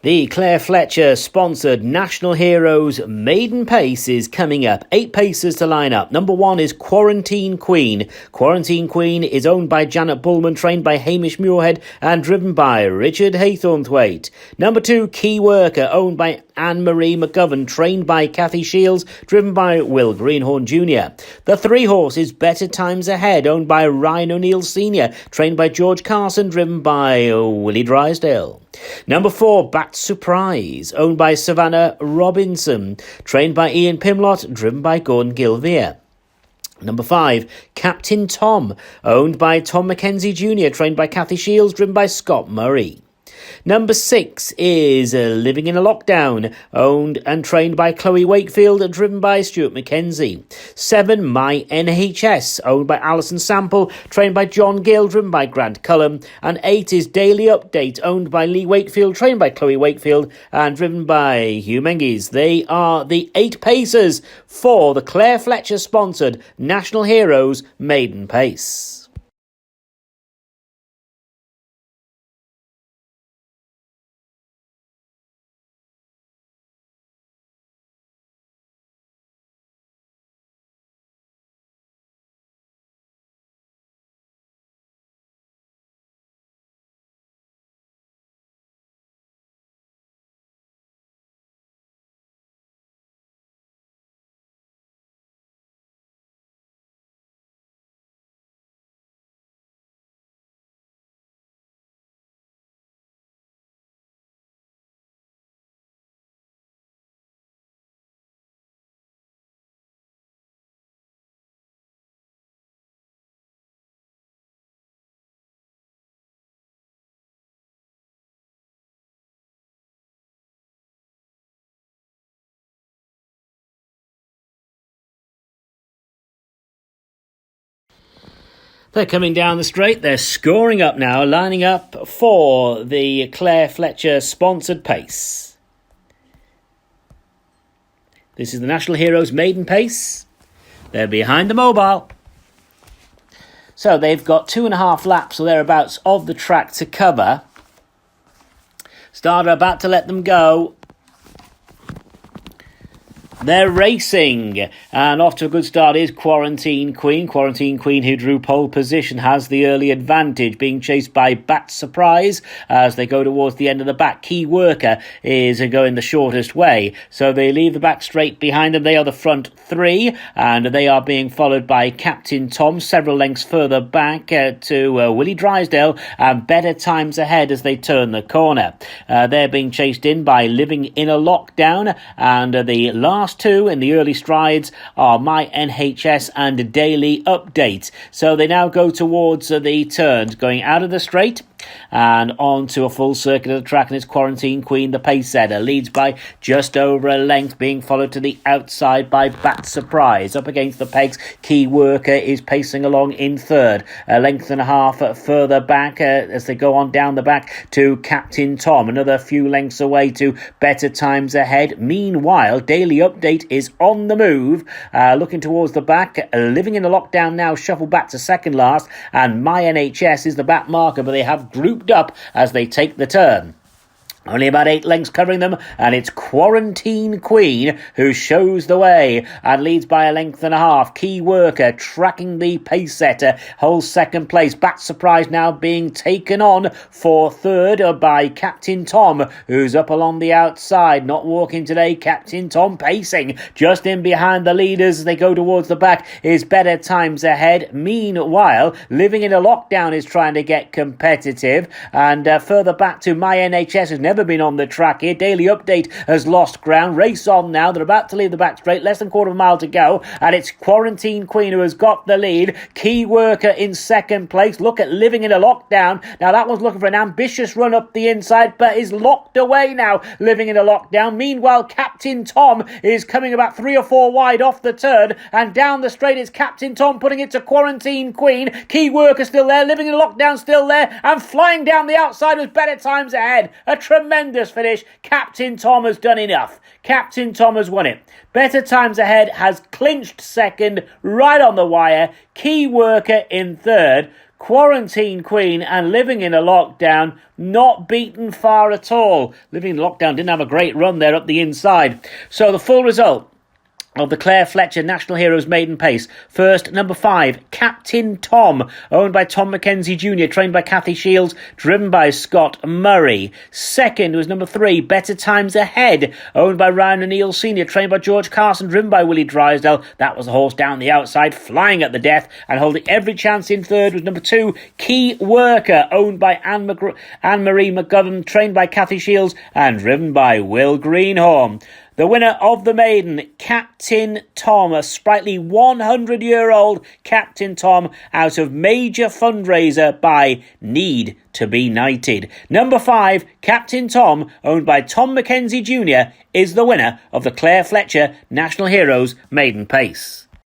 The Claire Fletcher sponsored National Heroes Maiden Pace is coming up. 8 paces to line up. Number 1 is Quarantine Queen. Quarantine Queen is owned by Janet Bullman, trained by Hamish Muirhead and driven by Richard Haythornthwaite. Number 2, Key Worker, owned by Anne-Marie McGovern, trained by Kathy Shields, driven by Will Greenhorn Jr. The 3 horse is Better Times Ahead, owned by Ryan O'Neill Sr., trained by George Carson, driven by Willie Drysdale. Number 4, Bat Surprise, owned by Savannah Robinson, trained by Ian Pimlott, driven by Gordon Gilvear. Number 5, Captain Tom, owned by Tom Mackenzie Jr., trained by Kathy Shields, driven by Scott Murray. Number 6 is Living in a Lockdown, owned and trained by Chloe Wakefield, driven by Stuart Mackenzie. 7, My NHS, owned by Alison Sample, trained by John Gill, driven by Grant Cullum. And 8 is Daily Update, owned by Lee Wakefield, trained by Chloe Wakefield, and driven by Hugh Menges. They are the 8 pacers for the Claire Fletcher-sponsored National Heroes Maiden Pace. They're coming down the straight. They're scoring up now, lining up for the Claire Fletcher sponsored pace. This is the National Heroes Maiden Pace. They're behind the mobile. So they've got 2.5 laps or thereabouts of the track to cover. Starter about to let them go. They're racing, and off to a good start is Quarantine Queen. Quarantine Queen, who drew pole position, has the early advantage, being chased by Bat Surprise as they go towards the end of the back. Key Worker is going the shortest way, so they leave the back straight behind them. They are the front 3, and they are being followed by Captain Tom, several lengths further back to Willie Drysdale, and Better Times Ahead as they turn the corner. They're being chased in by Living in a Lockdown, and the last 2 in the early strides are My NHS and Daily Update. So they now go towards the turns, going out of the straight and on to a full circuit of the track, and it's Quarantine Queen, the pace setter, leads by just over a length, being followed to the outside by Bat Surprise. Up against the pegs, Key Worker is pacing along in third, a length and a half further back as they go on down the back to Captain Tom, another few lengths away to Better Times Ahead. Meanwhile, Daily Update is on the move, looking towards the back. Living in a Lockdown now shuffled back to second last, and My NHS is the back marker, but they have grouped up as they take the turn. Only about 8 lengths covering them, and it's Quarantine Queen who shows the way and leads by a length and a half. Key Worker tracking the pace setter, holds second place. Bat Surprise now being taken on for third by Captain Tom, who's up along the outside. Not walking today, Captain Tom pacing. Just in behind the leaders as they go towards the back is Better Times Ahead. Meanwhile, Living in a Lockdown is trying to get competitive, and further back to My NHS, who's never been on the track here. Daily Update has lost ground. Race on now. They're about to leave the back straight. Less than a quarter of a mile to go. And it's Quarantine Queen who has got the lead. Key Worker in second place. Look at Living in a Lockdown. Now that one's looking for an ambitious run up the inside, but is locked away now. Living in a Lockdown. Meanwhile, Captain Tom is coming about 3 or 4 wide off the turn. And down the straight it's Captain Tom putting it to Quarantine Queen. Key Worker still there. Living in a Lockdown still there. And flying down the outside was Better Times Ahead. A tremendous finish. Captain Tom has done enough. Captain Tom has won it. Better Times Ahead has clinched second, right on the wire. Key Worker in third. Quarantine Queen and Living in a Lockdown, not beaten far at all. Living in a Lockdown didn't have a great run there up the inside. So the full result of the Claire Fletcher National Heroes Maiden Pace. First, number 5, Captain Tom, owned by Tom Mackenzie Jr., trained by Kathy Shields, driven by Scott Murray. Second was number 3, Better Times Ahead, owned by Ryan O'Neill Sr., trained by George Carson, driven by Willie Drysdale. That was the horse down the outside, flying at the death and holding every chance in third. Was number 2, Key Worker, owned by Anne-Marie McGovern, trained by Kathy Shields and driven by Will Greenhorn. The winner of the maiden, Captain Tom, a sprightly 100-year-old Captain Tom out of Major Fundraiser by Need to be Knighted. Number 5, Captain Tom, owned by Tom Mackenzie Jr., is the winner of the Claire Fletcher National Heroes Maiden Pace.